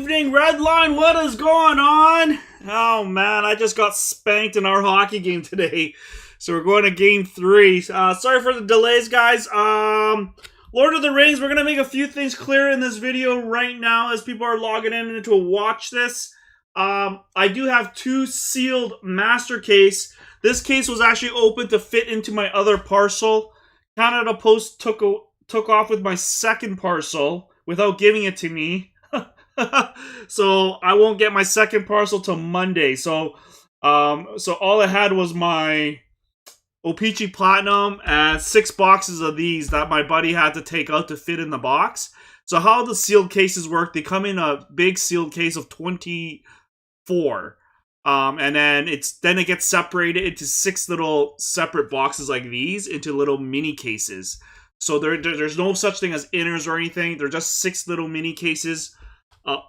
evening, Redline. What is going on? Oh man, I just got spanked in our hockey game today. So we're going to game 3. Sorry for the delays, guys. Lord of the Rings, we're going to make a few things clear in this video right now as people are logging in to watch this. I do have 2 sealed master case. This case was actually open to fit into my other parcel. Canada Post took off with my second parcel without giving it to me. So I won't get my second parcel till Monday. So all I had was my O-Pee-Chee Platinum and 6 boxes of these that my buddy had to take out to fit in the box. So how the sealed cases work, they come in a big sealed case of 24. And then it gets separated into 6 little separate boxes like these into little mini cases. So there's no such thing as inners or anything. They're just 6 little mini cases.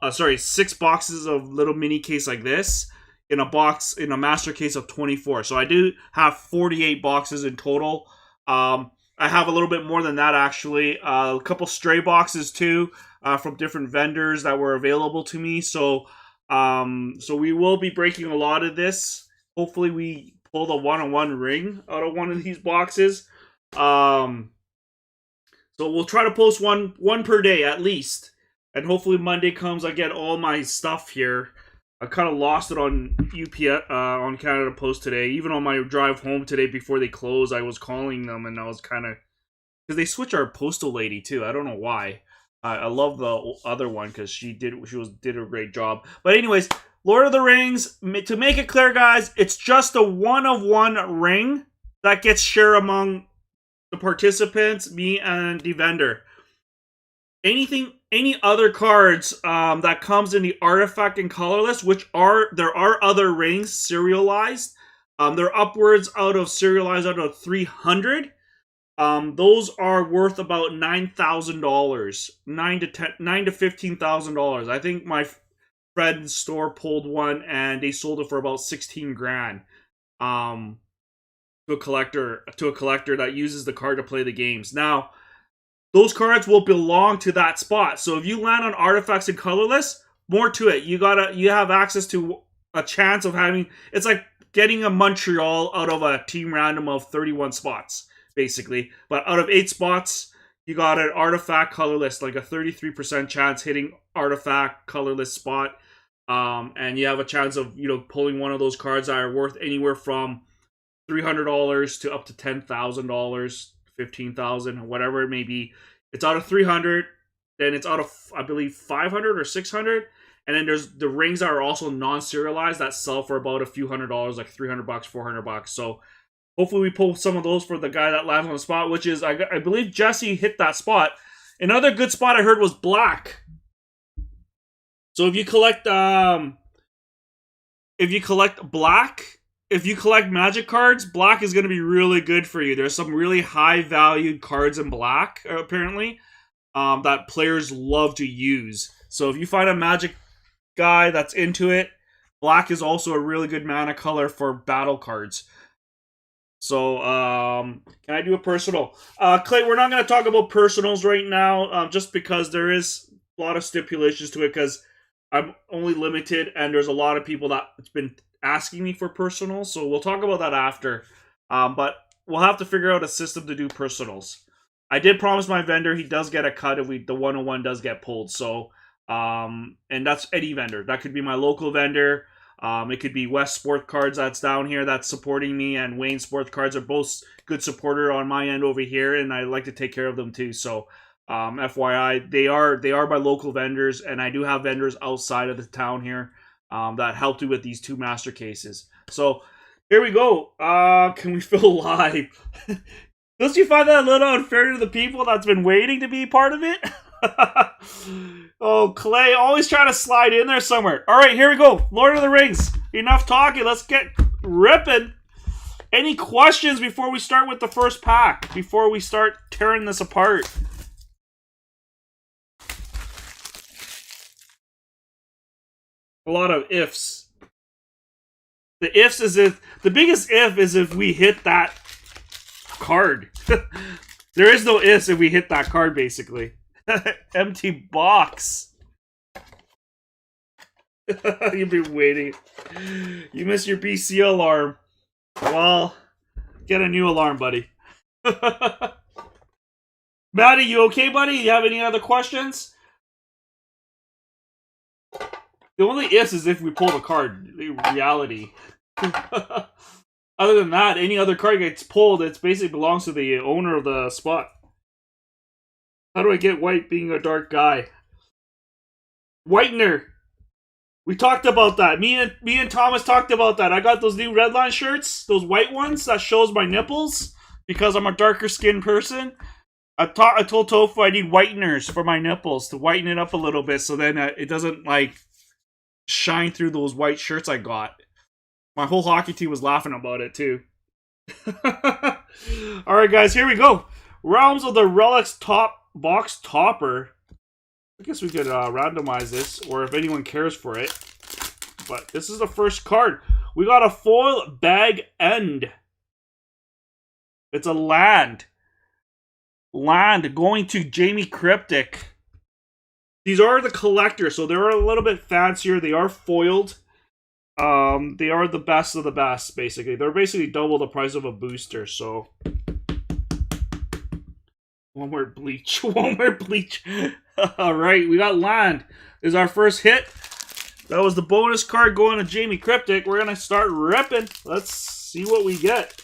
6 boxes of little mini case like this in a master case of 24. So I do have 48 boxes in total. I have a little bit more than that actually. A couple stray boxes too from different vendors that were available to me. So we will be breaking a lot of this. Hopefully we pull the one-on-one ring out of one of these boxes. So we'll try to post one per day at least. And hopefully Monday comes, I get all my stuff here. I kind of lost it on on Canada Post today. Even on my drive home today before they close, I was calling them and I was kind of... Because they switched our postal lady too. I don't know why. I love the other one because she did a great job. But anyways, Lord of the Rings, to make it clear, guys, it's just a one-of-one ring that gets shared among the participants, me and the vendor. Any other cards that comes in the artifact and colorless, there are other rings serialized. They're upwards out of 300. Those are worth about $9,000, $9,000 to $15,000. I think my friend's store pulled one and they sold it for about 16 grand. To a collector that uses the card to play the games. Now, those cards will belong to that spot. So if you land on artifacts and colorless, more to it. You have access to a chance of having... It's like getting a Montreal out of a team random of 31 spots, basically. But out of 8 spots, you got an artifact colorless, like a 33% chance hitting artifact colorless spot. And you have a chance of, pulling one of those cards that are worth anywhere from $300 to up to $10,000. 15,000, whatever it may be. It's out of 300, then it's out of, I believe, 500 or 600, and then there's the rings that are also non-serialized that sell for about a few $100s, like $300, $400. So hopefully we pull some of those for the guy that lands on the spot, which is, I believe Jesse hit that spot. Another good spot I heard was black. So if you collect black, if you collect magic cards, black is going to be really good for you. There's some really high-valued cards in black, apparently, that players love to use. So if you find a magic guy that's into it, black is also a really good mana color for battle cards. So, can I do a personal? Clay, we're not going to talk about personals right now, just because there is a lot of stipulations to it, because I'm only limited, and there's a lot of people that's been asking me for personals, so we'll talk about that after. But we'll have to figure out a system to do personals. I did promise my vendor he does get a cut if the 101 does get pulled. So, and that's any vendor. That could be my local vendor. It could be West Sport Cards that's down here that's supporting me, and Wayne Sport Cards are both good supporter on my end over here, and I like to take care of them too. So, FYI, they are my local vendors, and I do have vendors outside of the town here that helped you with these 2 master cases. So here we go. Can we fill live? Don't you find that a little unfair to the people that's been waiting to be part of it? Oh, Clay, always trying to slide in there somewhere. All right, here we go. Lord of the Rings. Enough talking. Let's get ripping. Any questions before we start with the first pack? Before we start tearing this apart? A lot of ifs. The ifs is if the biggest if is if we hit that card. There is no ifs if we hit that card, basically. Empty box. You've been waiting. You missed your BC alarm. Well, get a new alarm, buddy. Maddie, you okay, buddy? You have any other questions? The only is if we pull the card. Reality. Other than that, any other card gets pulled, it basically belongs to the owner of the spot. How do I get white being a dark guy? Whitener. We talked about that. Me and Thomas talked about that. I got those new Redline shirts, those white ones that shows my nipples because I'm a darker skinned person. I told Tofu I need whiteners for my nipples to whiten it up a little bit so then it doesn't like shine through those white shirts I got. My whole hockey team was laughing about it too. Alright guys, here we go. Realms of the Relics top box topper. I guess we could randomize this, or if anyone cares for it. But this is the first card. We got a foil bag end. It's a land. Land going to Jamie Cryptic. These are the collectors, so they're a little bit fancier. They are foiled. They are the best of the best, basically. They're basically double the price of a booster, so... One more bleach. One more bleach. Alright, we got land. This is our first hit. That was the bonus card going to Jamie Cryptic. We're going to start ripping. Let's see what we get.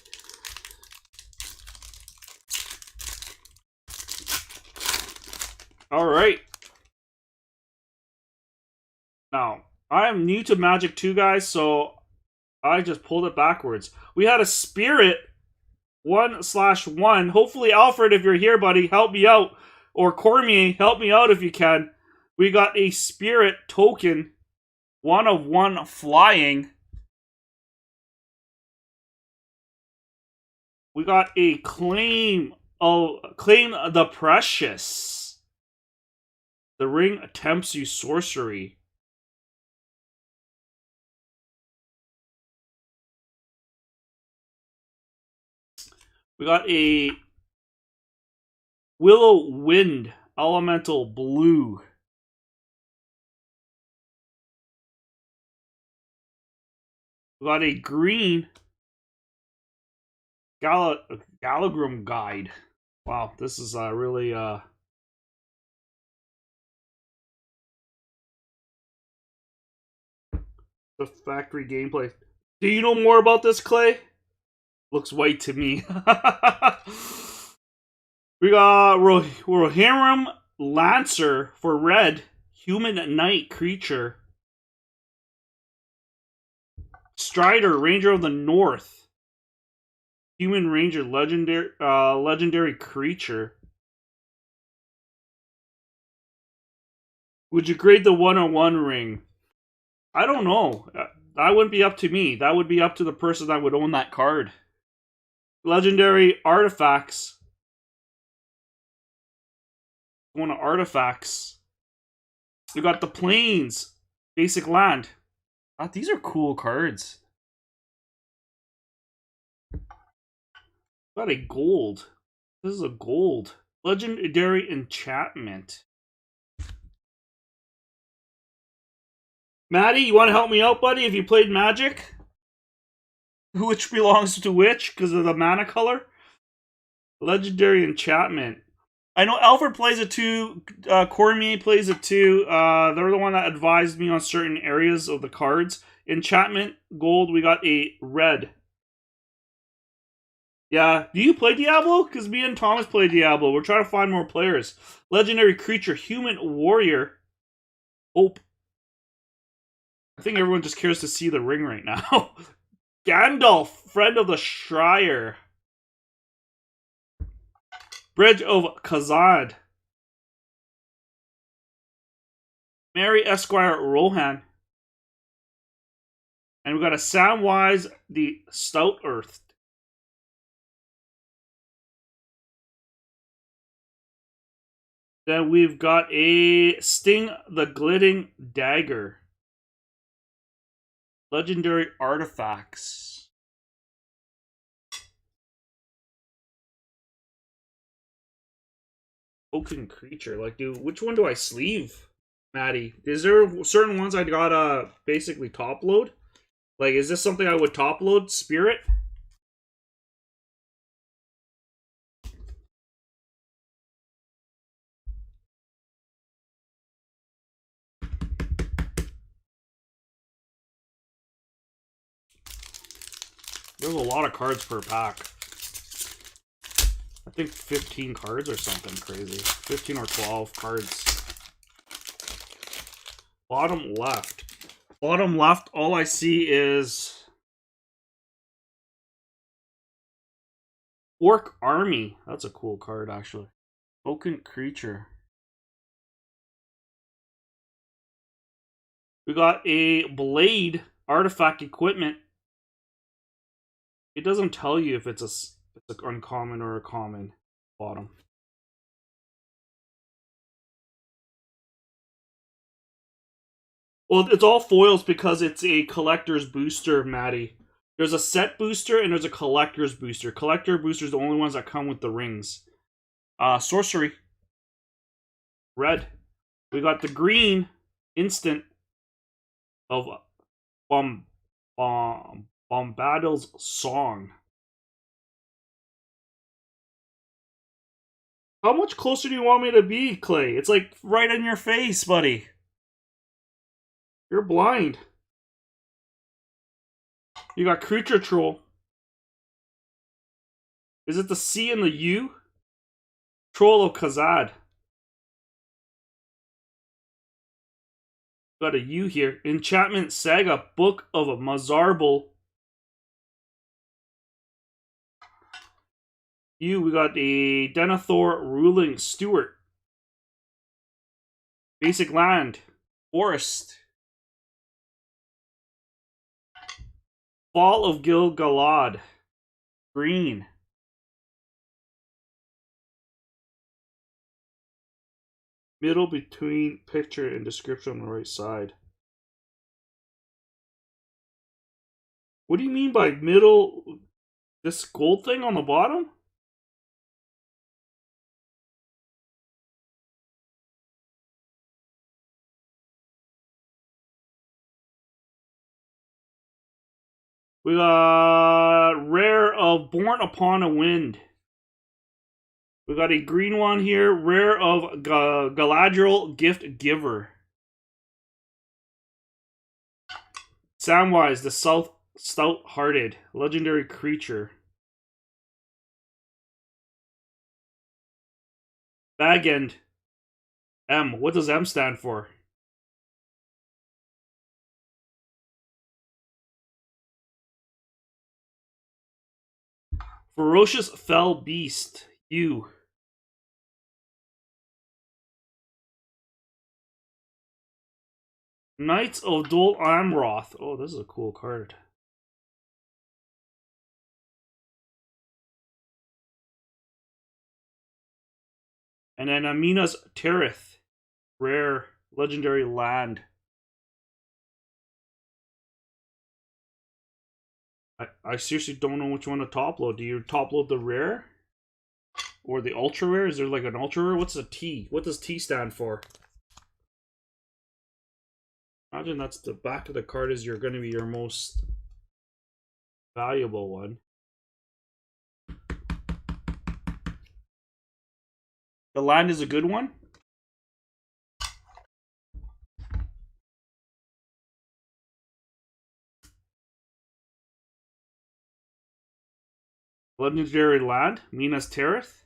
Alright. Now, I am new to Magic 2, guys, so I just pulled it backwards. We had a Spirit 1/1. Hopefully, Alfred, if you're here, buddy, help me out. Or Cormier, help me out if you can. We got a Spirit token. 1 of 1 flying. We got a Claim the Precious. The ring tempts you sorcery. We got a Willow Wind Elemental Blue. We got a green Gallagrim Guide. Wow, this is really the factory gameplay. Do you know more about this, Clay? Looks white to me. We got Rohirrim Lancer for red. Human Knight creature. Strider, Ranger of the North. Human Ranger, legendary creature. Would you grade the 101 ring? I don't know. That wouldn't be up to me. That would be up to the person that would own that card. Legendary artifacts. One of artifacts. We got the plains. Basic land. These are cool cards. Got a gold. This is a gold. Legendary enchantment. Maddie, you want to help me out, buddy? If you played Magic? Which belongs to which? Because of the mana color? Legendary enchantment. I know Alfred plays it too. Cormier plays it too. They're the one that advised me on certain areas of the cards. Enchantment, gold, we got a red. Yeah, do you play Diablo? Because me and Thomas play Diablo. We're trying to find more players. Legendary creature, human warrior. Hope. I think everyone just cares to see the ring right now. Gandalf, friend of the Shire. Bridge of Khazad. Mary Esquire Rohan. And we got a Samwise the Stout Earth. Then we've got a Sting the Gliding Dagger. Legendary artifacts. Token creature. Like, dude, which one do I sleeve? Maddie, is there certain ones I gotta basically top load? Like, is this something I would top load? Spirit? There's a lot of cards per pack. I think 15 cards or something crazy. 15 or 12 cards. Bottom left. Bottom left, all I see is Orc Army. That's a cool card, actually. Spoken Creature. We got a Blade Artifact Equipment. It doesn't tell you if it's an uncommon or a common. Bottom. Well, it's all foils because it's a collector's booster, Maddie. There's a set booster and there's a collector's booster. Collector boosters are the only ones that come with the rings. Sorcery. Red. We got the green instant of Bombadil's Song. How much closer do you want me to be, Clay? It's like right in your face, buddy. You're blind. You got Creature Troll. Is it the C and the U? Troll of Khazad. Got a U here. Enchantment Saga, Book of Mazarbul. U, we got the Denethor Ruling Steward. Basic Land. Forest. Fall of Gil-galad. Green. Middle between picture and description on the right side. What do you mean by middle? This gold thing on the bottom? We got Rare of Born Upon a Wind. We got a green one here. Rare of Galadriel Gift Giver. Samwise, the Stout-Hearted. Legendary creature. Bag End. M. What does M stand for? Ferocious Fell Beast. U. Knights of Dol Amroth. Oh, this is a cool card. And then Minas Tirith. Rare legendary land. I seriously don't know which one to top load. Do you top load the rare? Or the ultra rare? Is there like an ultra rare? What's a T? What does T stand for? Imagine that's the back of the card is going to be your most valuable one. The land is a good one. Legendary land, Minas Tirith.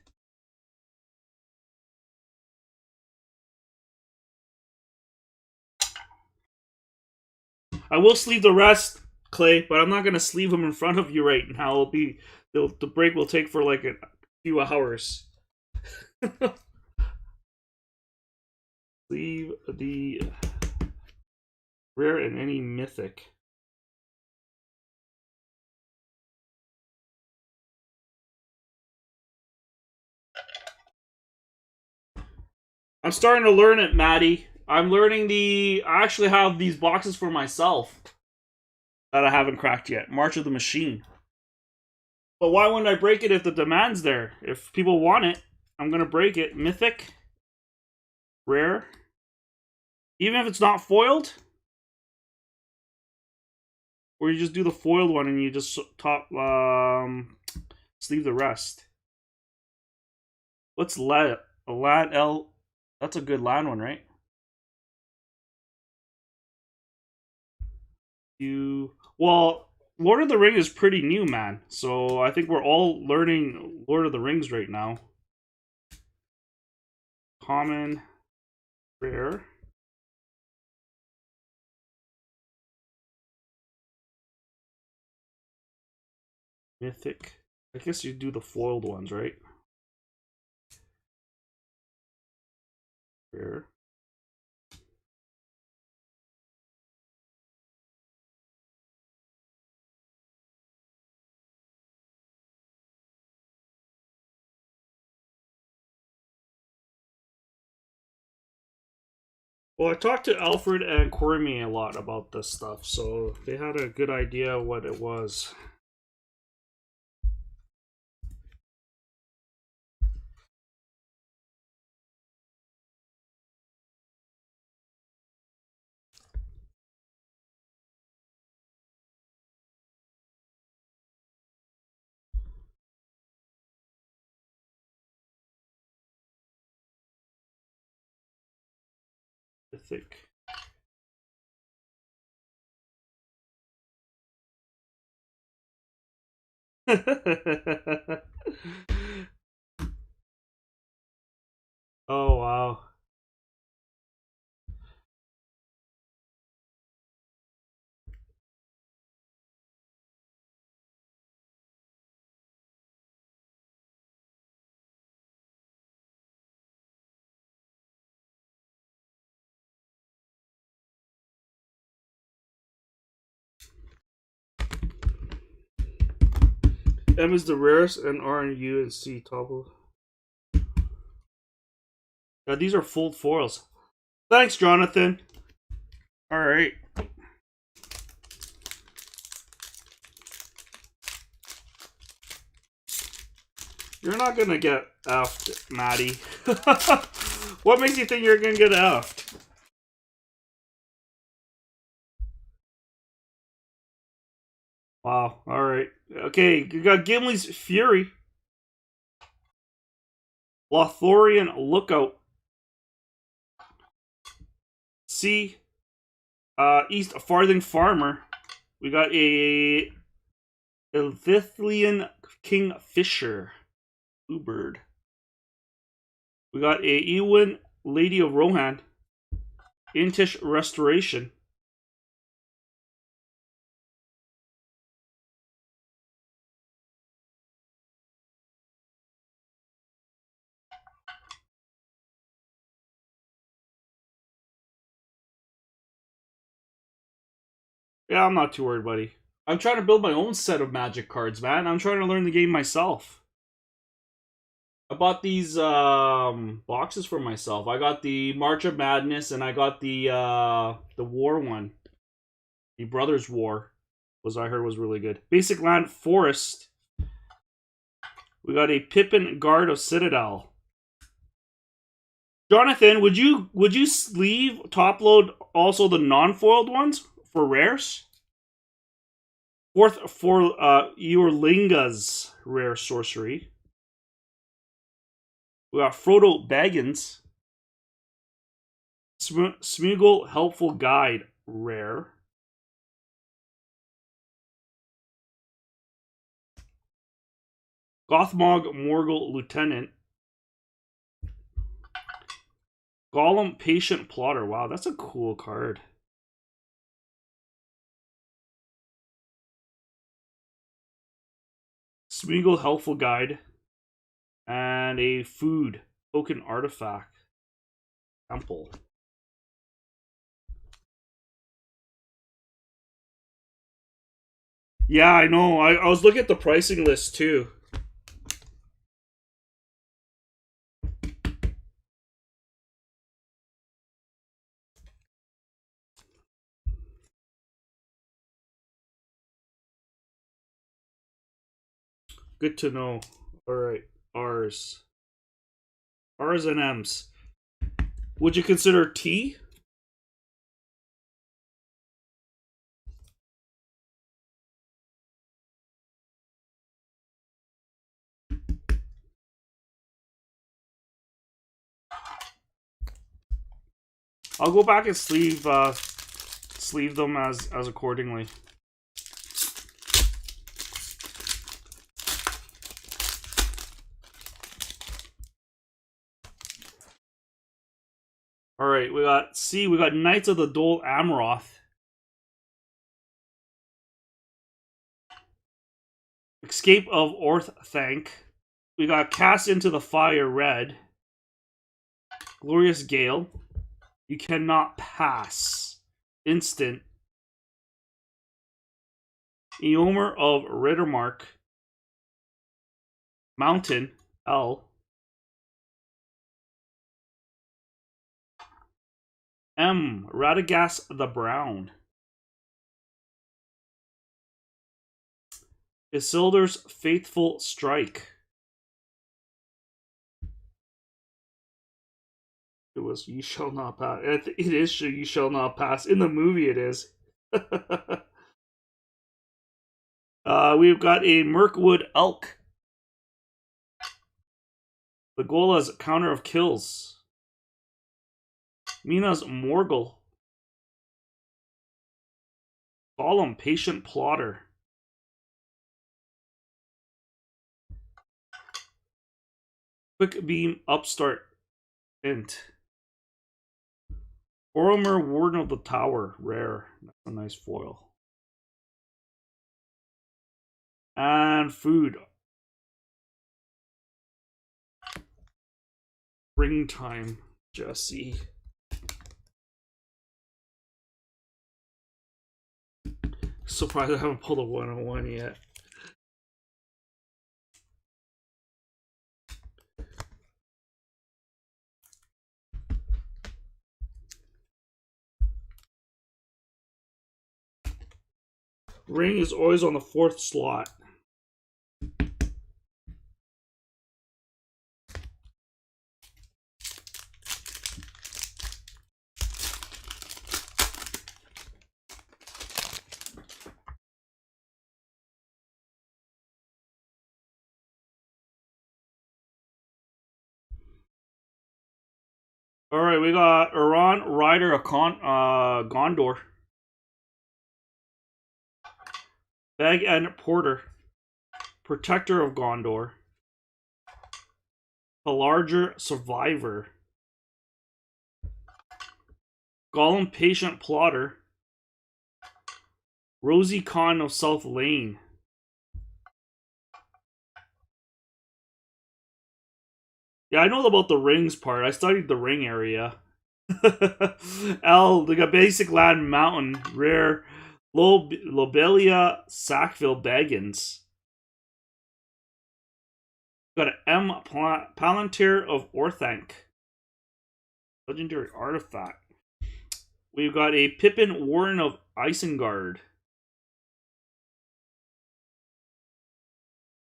I will sleeve the rest, Clay, but I'm not going to sleeve them in front of you right now. It'll be the break will take for like a few hours. Sleeve the rare and any mythic. I'm starting to learn it, Maddie. I'm learning I actually have these boxes for myself that I haven't cracked yet. March of the Machine. But why wouldn't I break it if the demand's there? If people want it, I'm going to break it. Mythic. Rare. Even if it's not foiled? Or you just do the foiled one and you just sleeve the rest. What's Lad? Lad L. That's a good land one, right? Well, Lord of the Ring is pretty new, man. So I think we're all learning Lord of the Rings right now. Common, rare. Mythic. I guess you do the foiled ones, right? Rare. Well, I talked to Alfred and Cormier a lot about this stuff, so they had a good idea what it was. I think. Oh wow. M is the rarest, and R and U and C topple. Yeah, these are full foils. Thanks, Jonathan. All right. You're not gonna get effed, Maddie. What makes you think you're gonna get effed? Wow. All right. Okay. You got Gimli's Fury, Lothorian Lookout, C. East Farthing Farmer. We got a Elthithian Kingfisher, Bluebird. We got a Eowyn Lady of Rohan, Intish Restoration. Yeah, I'm not too worried, buddy. I'm trying to build my own set of Magic cards, man. I'm trying to learn the game myself. I bought these boxes for myself. I got the March of Madness, and I got the War one. The Brothers War I heard was really good. Basic Land Forest. We got a Pippin Guard of Citadel. Jonathan, would you sleeve top load also the non-foiled ones for rares? Fourth for Eurlinga's rare sorcery. We got Frodo Baggins. Smeagol Helpful Guide rare. Gothmog Morgul Lieutenant. Gollum Patient Plotter. Wow, that's a cool card. Smeagol Helpful Guide. And a food token artifact. Temple. Yeah, I know. I was looking at the pricing list too. Good to know. Alright. R's. R's and M's. Would you consider T? I'll go back and sleeve them as accordingly. All right, we got Knights of the Dole Amaroth. Escape of Orthanc. We got Cast into the Fire Red. Glorious Gale. You cannot pass. Instant. Eomer of Rittermark. Mountain. L. M. Radagast the Brown. Isildur's Faithful Strike. It was You Shall Not Pass. It is You Shall Not Pass. In the movie it is. We've got a Mirkwood Elk. Legola's Counter of Kills. Mina's Morgul. Gollum Patient Plotter. Quick Beam Upstart Int. Oromir Warden of the Tower. Rare. That's a nice foil. And food. Springtime. Jesse. Surprised I haven't pulled a 101 yet. Ring is always on the 4th slot. All right, we got Iran Rider of Gondor. Bag and Porter. Protector of Gondor. Pelarger Survivor. Gollum Patient Plotter. Rosie Khan of South Lane. Yeah, I know about the rings part. I studied the ring area. L, like a basic land mountain. Rare. Lobelia Sackville Baggins. Got an M Palantir of Orthanc. Legendary artifact. We've got a Pippin Warden of Isengard.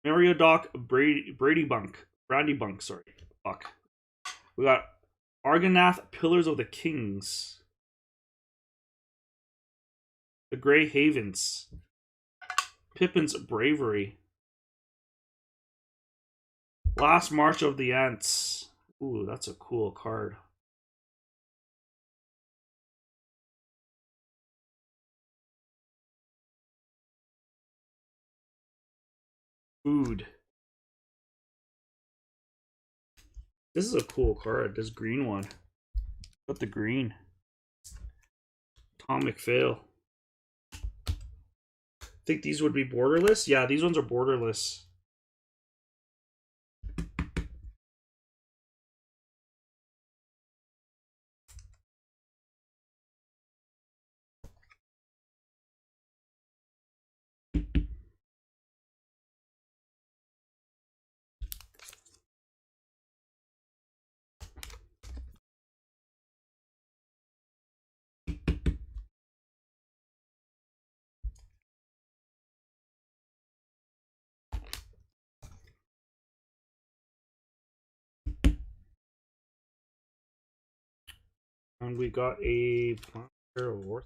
Mariodoc Brandy Bunk, sorry. Fuck. We got Argonath Pillars of the Kings. The Grey Havens. Pippin's Bravery. Last March of the Ents. Ooh, that's a cool card. Food. This is a cool card, this green one. Got the green. Tom McPhail. Think these would be borderless? Yeah, these ones are borderless. And we got a pair of Worth.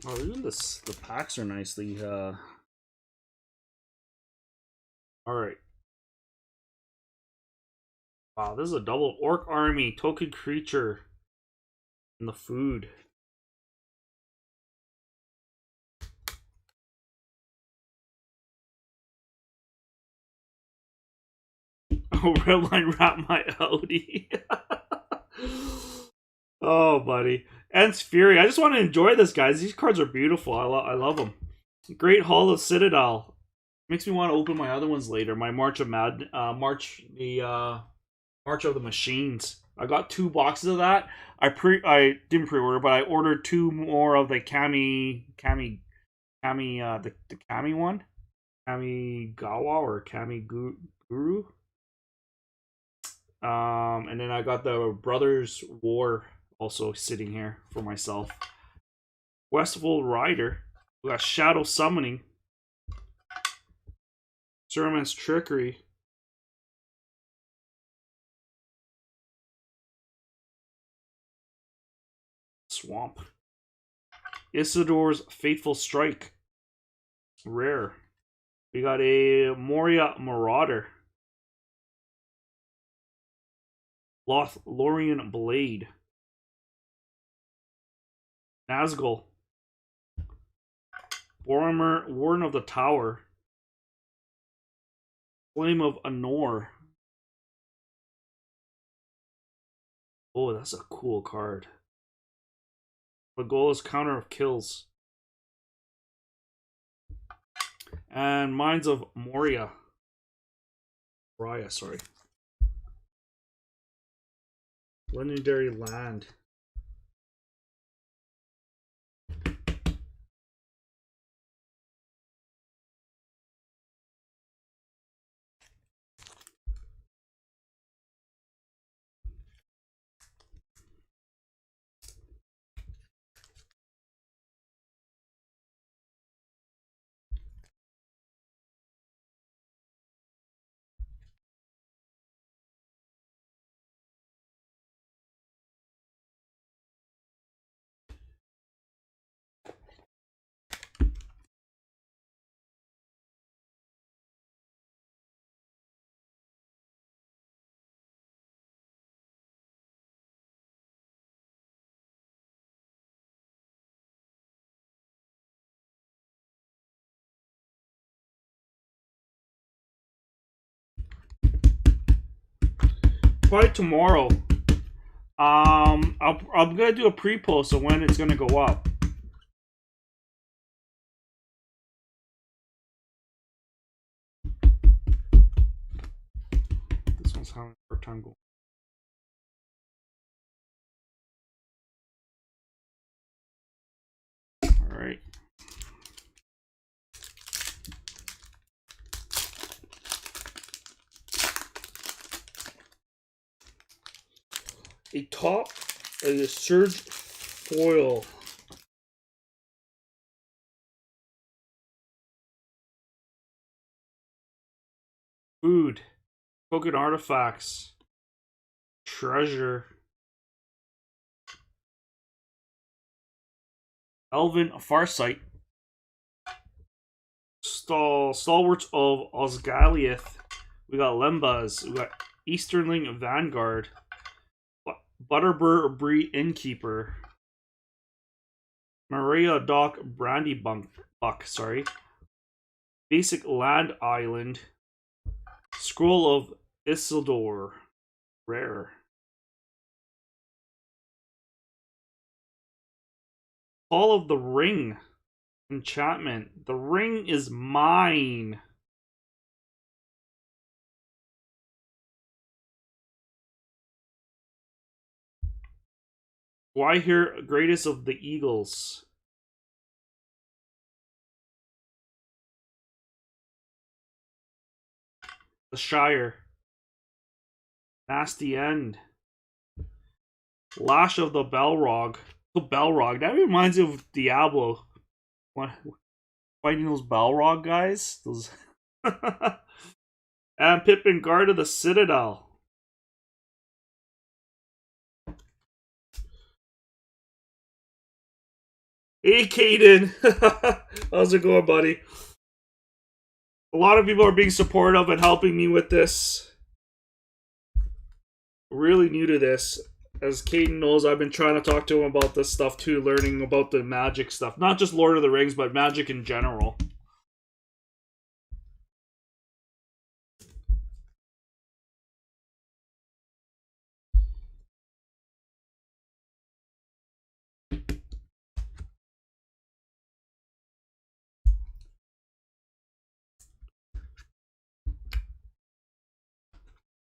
Oh, even this, the packs are nicely. All right. Wow, this is a double orc army token creature in the food. Oh, Redline wrap my Audi. Oh, buddy. Ents Fury. I just want to enjoy this, guys. These cards are beautiful. I love them. Great Hall of Citadel. Makes me want to open my other ones later. My March of March of the Machines. I got 2 boxes of that. I didn't pre-order, but I ordered 2 more of the the Kami one, Kamigawa or Guru. And then I got the Brothers War also sitting here for myself. Westfold Rider. We got Shadow Summoning. Sermon's Trickery. Swamp. Isidore's Fateful Strike. Rare. We got a Moria Marauder. Lothlorien Blade. Nazgul. Boromir, Warden of the Tower. Flame of Anor. Oh, that's a cool card. Legolas Counter of Kills. And Mines of Moria. Moria, sorry. Legendary Land. Probably tomorrow. I'm gonna do a pre-post of when it's gonna go up. This one's having a hard time going. All right. A Surge Foil. Food. Token Artifacts. Treasure. Elven Farsight. Stalwarts of Osgaliath. We got Lembas. We got Easternling Vanguard. Butterbur Bree Innkeeper. Maria Dock Brandy Buck, sorry. Basic Land Island. Scroll of Isildur. Rare. Hall of the Ring. Enchantment. The ring is mine. Why here, greatest of the Eagles? The Shire. Nasty End. Lash of the Balrog. The Balrog. That reminds me of Diablo. Fighting those Balrog guys. Those. And Pippin Guard of the Citadel. Hey, Caden. How's it going, buddy? A lot of people are being supportive and helping me with this. Really new to this. As Caden knows, I've been trying to talk to him about this stuff too, learning about the Magic stuff. Not just Lord of the Rings, but Magic in general.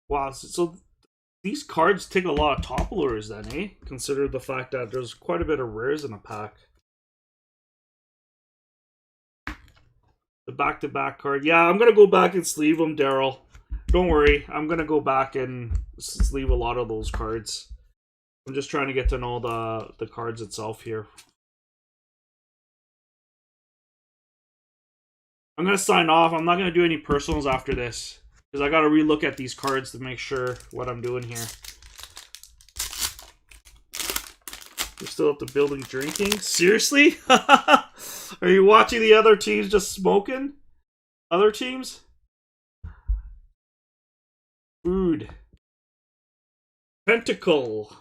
Wow, so these cards take a lot of topplers then, eh? Consider the fact that there's quite a bit of rares in a pack. The back-to-back card. Yeah, I'm going to go back and sleeve them, Daryl. Don't worry. I'm going to go back and sleeve a lot of those cards. I'm just trying to get to know the cards itself here. I'm going to sign off. I'm not going to do any personals after this, because I got to relook at these cards to make sure what I'm doing here. You're still at the building drinking? Seriously? Are you watching the other teams just smoking? Other teams? Food. Pentacle.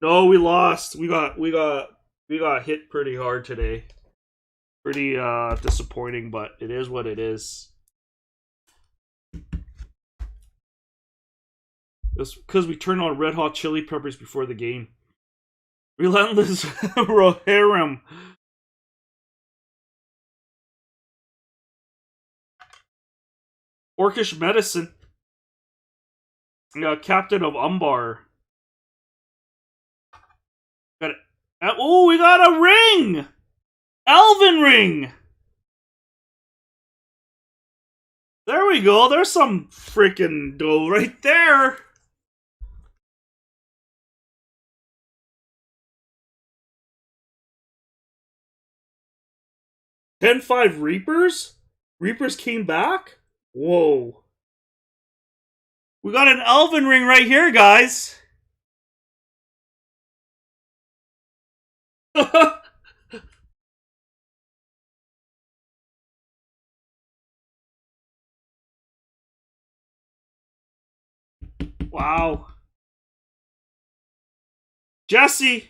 No, we lost. We got hit pretty hard today. Pretty disappointing, but it is what it is. It's because we turned on red hot chili peppers before the game. Relentless Rohirrim. Orcish Medicine. Captain of Umbar. Got it. Oh, we got a ring! Elven ring! There we go. There's some freaking dough right there. $10-5 Reapers? Reapers came back? Whoa. We got an Elven ring right here, guys. Wow. Jesse.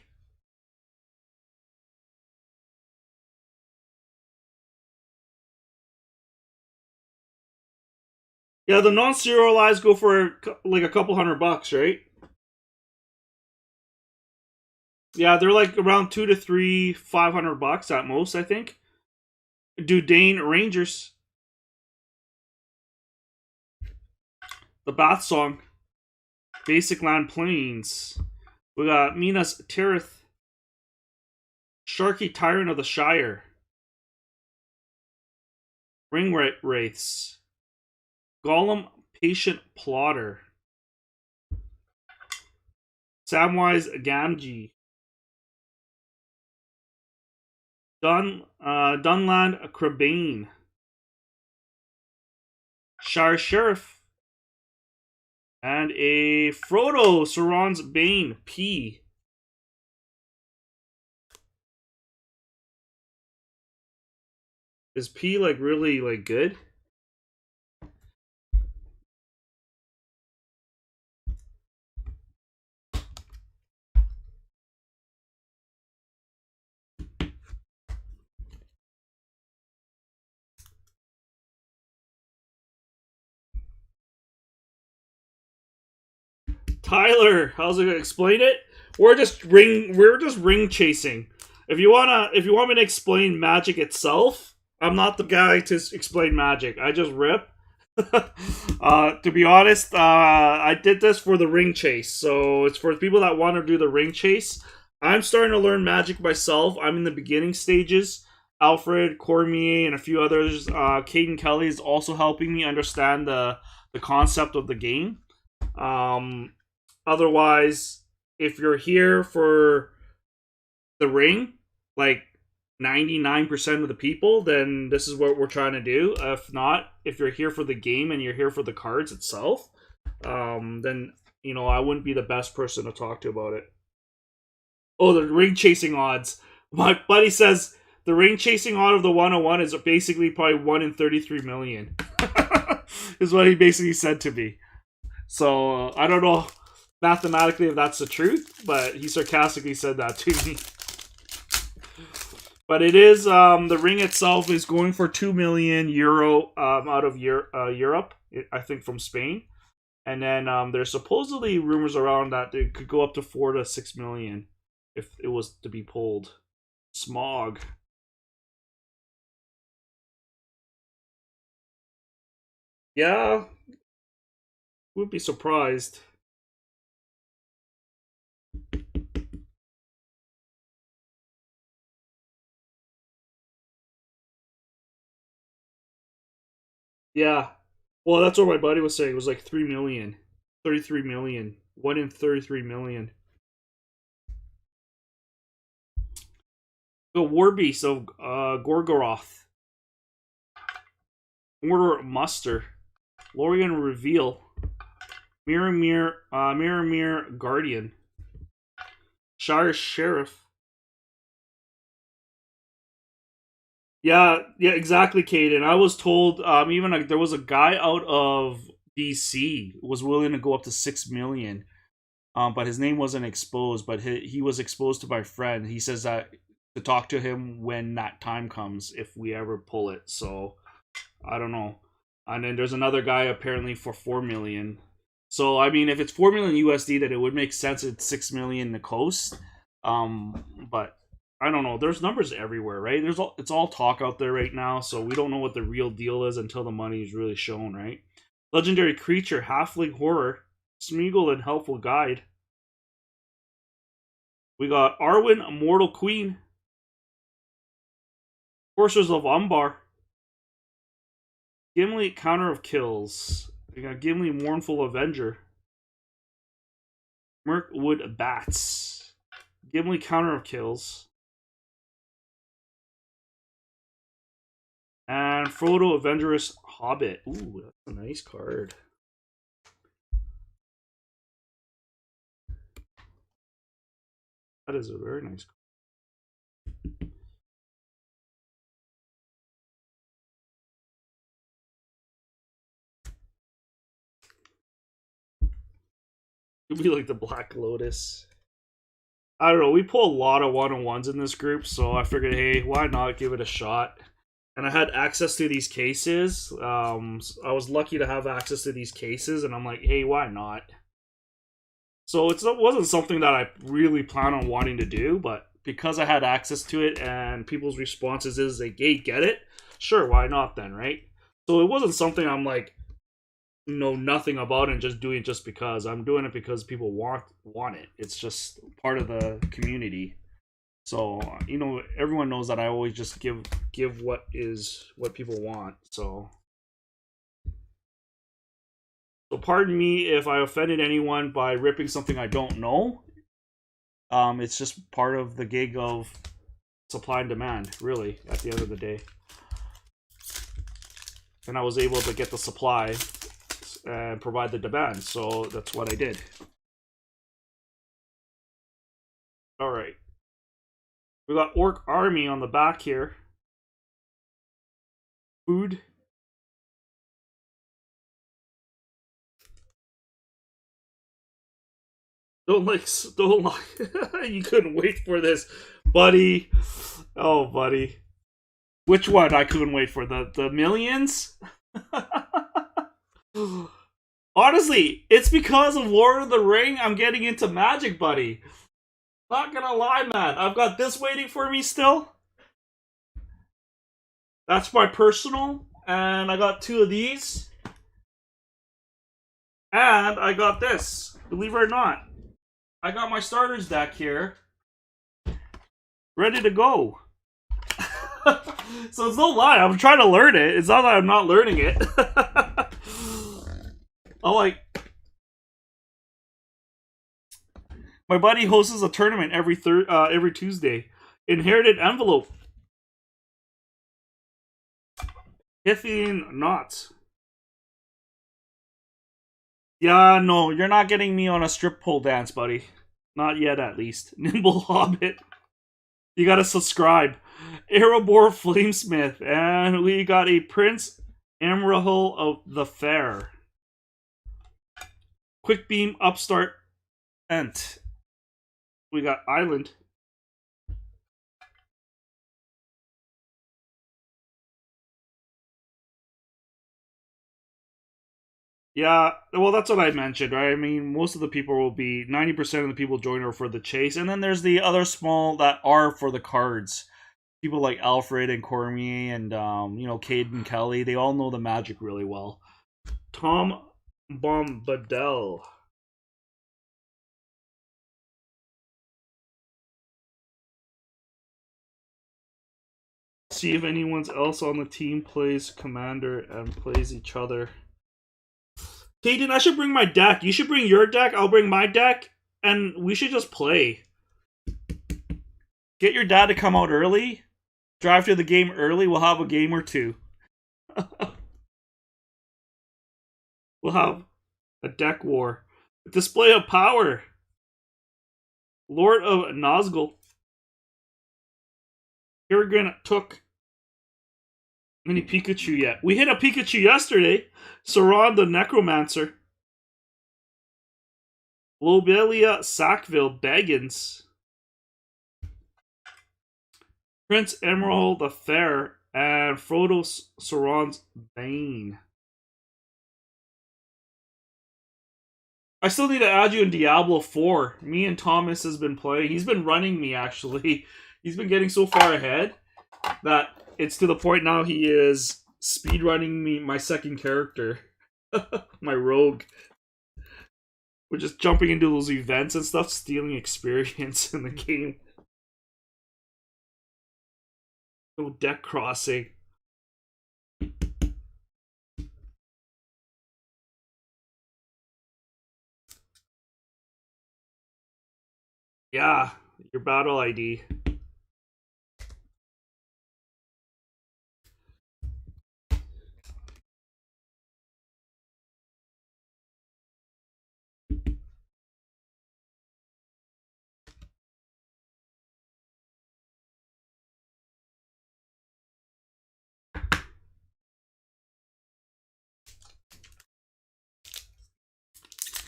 Yeah, the non-serialized go for like a couple $100, right? Yeah, they're like around $2 to $3, $500 at most, I think. Dudane Rangers. The Bath Song. Basic Land Plains. We got Minas Tirith. Sharky Tyrant of the Shire. Ring Wraiths. Gollum Patient Plotter. Samwise Gamgee. Dunland Crabane. Shire Sheriff. And a Frodo Sauron's Bane P. Is P like really like good? Tyler, how's it gonna explain it? We're just ring chasing. If you want me to explain Magic itself, I'm not the guy to explain Magic. I just rip. To be honest, I did this for the ring chase, so it's for people that want to do the ring chase. I'm starting to learn Magic myself. I'm in the beginning stages. Alfred, Cormier, and a few others. Caden Kelly is also helping me understand the concept of the game. Otherwise, if you're here for the ring, like 99% of the people, then this is what we're trying to do. If not, if you're here for the game and you're here for the cards itself, then, I wouldn't be the best person to talk to about it. Oh, the ring chasing odds. My buddy says the ring chasing out of the 101 is basically probably 1 in 33 million. Is what he basically said to me. So I don't know mathematically if that's the truth, but he sarcastically said that to me. But it is the ring itself is going for €2 million out of Europe, I think from Spain, and then there's supposedly rumors around that it could go up to 4 to 6 million if it was to be pulled. Smog. Yeah, would be surprised. Yeah. Well, that's what my buddy was saying. It was like 3 million. 33 million. 1 in 33 million. The War Beast of Gorgoroth. Order Muster. Lorien Reveal. Mirror Guardian. Shire Sheriff. Yeah, exactly, Caden. I was told even there was a guy out of DC was willing to go up to 6 million. But his name wasn't exposed, but he was exposed to my friend. He says that to talk to him when that time comes, if we ever pull it. So I don't know. And then there's another guy apparently for 4 million. So I mean, if it's 4 million USD, then it would make sense. It's 6 million the coast. But I don't know. There's numbers everywhere, right? It's all talk out there right now, so we don't know what the real deal is until the money is really shown, right? Legendary creature, halfling horror, Smeagol and helpful guide. We got Arwen, Immortal Queen, Coursers of Umbar, Gimli, Counter of Kills. We got Gimli, Mournful Avenger, Mirkwood Bats, Gimli, Counter of Kills, and Frodo, Avengerous Hobbit. Ooh, that's a nice card. That is a very nice card. It'd be like the Black Lotus. I don't know. We pull a lot of 1-on-1s in this group, so I figured, hey, why not give it a shot? And I had access to these cases. I was lucky to have access to these cases, and I'm like, hey, why not? So it wasn't something that I really plan on wanting to do, but because I had access to it and people's responses is like, hey, get it? Sure, why not then, right? So it wasn't something I'm like, know nothing about and just doing it just because. I'm doing it because people want it. It's just part of the community. So everyone knows that I always just give what people want. So pardon me if I offended anyone by ripping something I don't know. It's just part of the gig of supply and demand, really, at the end of the day. And I was able to get the supply and provide the demand, so that's what I did. All right, we got Orc Army on the back here. Food. Don't like. You couldn't wait for this, buddy. Oh, buddy. Which one I couldn't wait for? The millions? Honestly, it's because of Lord of the Ring I'm getting into Magic, buddy. Not gonna lie, man. I've got this waiting for me still. That's my personal. And I got 2 of these. And I got this. Believe it or not. I got my starters deck here. Ready to go. So it's no lie. I'm trying to learn it. It's not that I'm not learning it. My buddy hosts a tournament every Tuesday. Inherited Envelope. Hithian Knots. Yeah, no, you're not getting me on a strip pole dance, buddy. Not yet, at least. Nimble Hobbit. You gotta subscribe. Erebor Flamesmith. And we got a Prince Emerald of the Fair. Quick Beam Upstart Ent. We got Island. Yeah, well, that's what I mentioned, right? I mean, most of the people will be 90% of the people join are for the chase, and then there's the other small that are for the cards. People like Alfred and Cormier and Cade and Kelly, they all know the Magic really well. Tom Bombadil. See if anyone else on the team plays Commander and plays each other. Caden, I should bring my deck. You should bring your deck. I'll bring my deck. And we should just play. Get your dad to come out early. Drive to the game early. We'll have a game or two. We'll have a deck war. A display of power. Lord of Nazgul. Kerrigan took mini Pikachu yet. We hit a Pikachu yesterday. Saron the Necromancer. Lobelia Sackville Baggins. Prince Emerald the Fair. And Frodo Saron's Bane. I still need to add you in Diablo 4. Me and Thomas has been playing. He's been running me, actually. He's been getting so far ahead that it's to the point now he is speedrunning me my second character. My rogue. We're just jumping into those events and stuff, stealing experience in the game. No deck crossing. Yeah, your battle ID.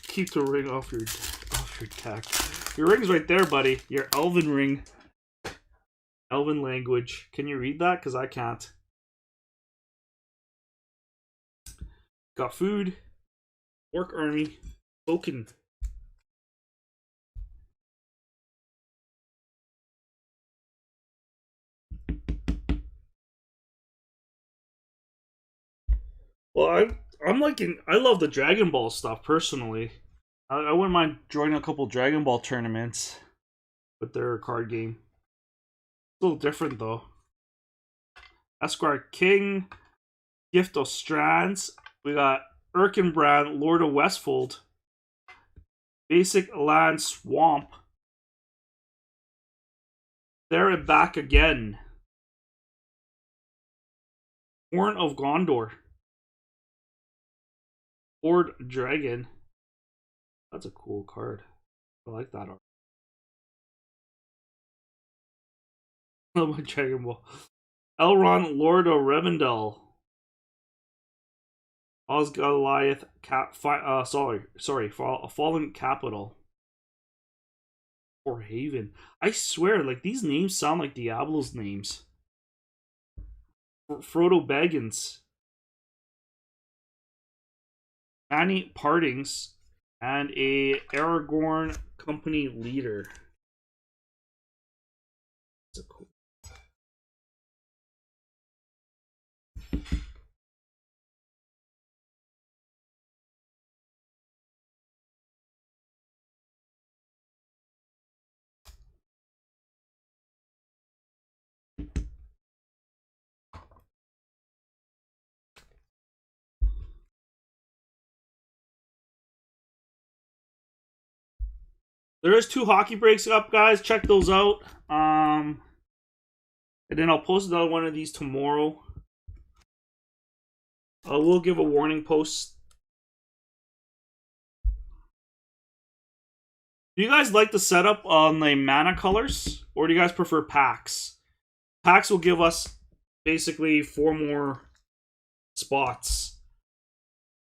Keep the ring off your deck. Your ring's right there, buddy. Your elven ring. Elven language. Can you read that? Because I can't. Got food. Orc army. Spoken. Well, I'm liking. I love the Dragon Ball stuff personally. I wouldn't mind joining a couple Dragon Ball tournaments with their card game. It's a little different though. Esquire King, Gift of Strands. We got Erkenbrand, Lord of Westfold. Basic Land Swamp. There and Back Again. Horn of Gondor. Lord Dragon. That's a cool card. I like that art. I love my Dragon Ball. Elrond, Lord of Rivendell. Osgoliath, Fallen Capital. Or Haven. I swear, like, these names sound like Diablo's names. Frodo Baggins. Annie Partings. And a Aragorn company leader. That's a cool. There is 2 hockey breaks up, guys. Check those out. And then I'll post another one of these tomorrow. I will give a warning post Do you guys like the setup on the mana colors, or do you guys prefer packs? Packs will give us basically 4 more spots,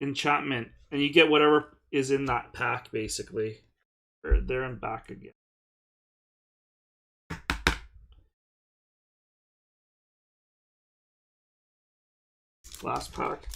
enchantment, and you get whatever is in that pack, basically. There and back again. Last pack.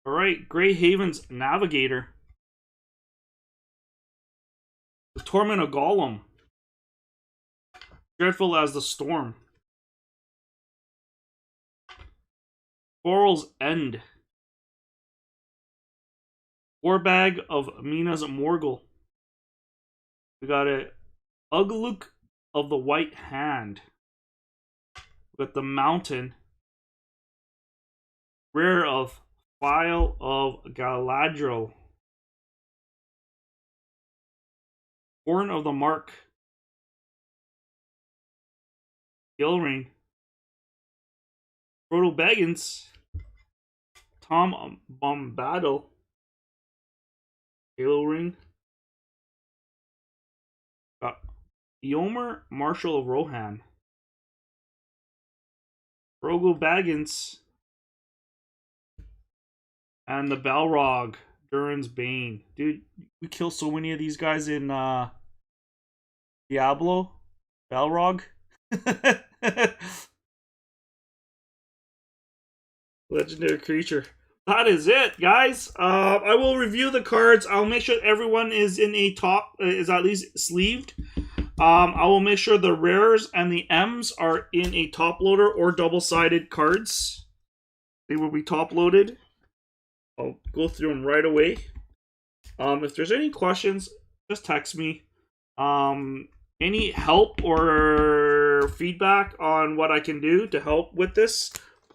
All right, Grey Haven's Navigator. The Torment of Golem. Dreadful as the Storm. Coral's End. Warbag of Mina's Morgul. We got a Ugluk of the White Hand. We got the Mountain. Rare of File of Galadriel. Horn of the Mark. Gilrain. Frodo Baggins. Tom Bombadil. Halo Ring. Got Eomer, Marshal of Rohan. Frodo Baggins. And the Balrog, Durin's Bane. Dude, we kill so many of these guys in Diablo. Balrog. Legendary creature. That is it, guys. I will review the cards. I'll make sure everyone is in a top, is at least sleeved. I will make sure the rares and the M's are in a top loader or double-sided cards. They will be top loaded. I'll go through them right away. If there's any questions, just text me. Any help or feedback on what I can do to help with this,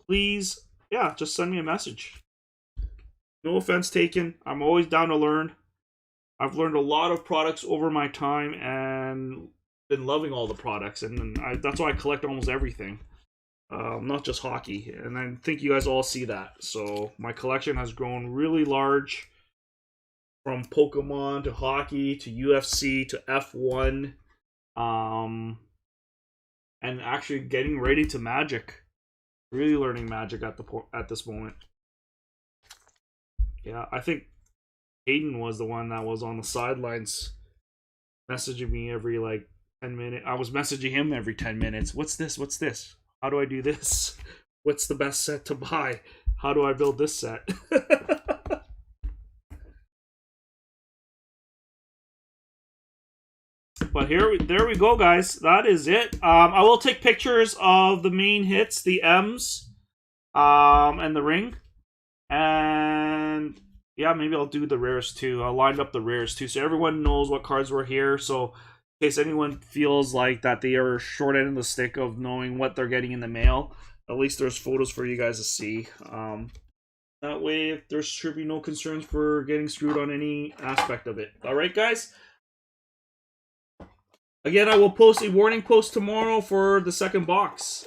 please, yeah, just send me a message. No offense taken. I'm always down to learn. I've learned a lot of products over my time and been loving all the products, and that's why I collect almost everything. Not just hockey, and I think you guys all see that. So my collection has grown really large, from Pokemon to hockey to UFC to F1, and actually getting ready to Magic. Really learning Magic at this moment. Yeah, I think Hayden was the one that was on the sidelines messaging me every like 10 minutes. I was messaging him every 10 minutes. What's this? What's this? How do I do this? What's the best set to buy? How do I build this set? But there we go, guys. That is it. I will take pictures of the main hits, the M's, and the ring. And yeah, maybe I'll do the rares too. I'll line up the rares too, so everyone knows what cards were here. So in case anyone feels like that they are short end of the stick of knowing what they're getting in the mail, at least there's photos for you guys to see. That way, there should be no concerns for getting screwed on any aspect of it. All right, guys? Again, I will post a warning post tomorrow for the second box.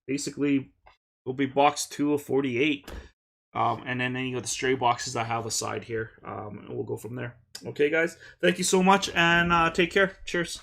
Basically, will be box 2 of 48. And then any of the stray boxes I have aside here. And we'll go from there. Okay, guys? Thank you so much, and take care. Cheers.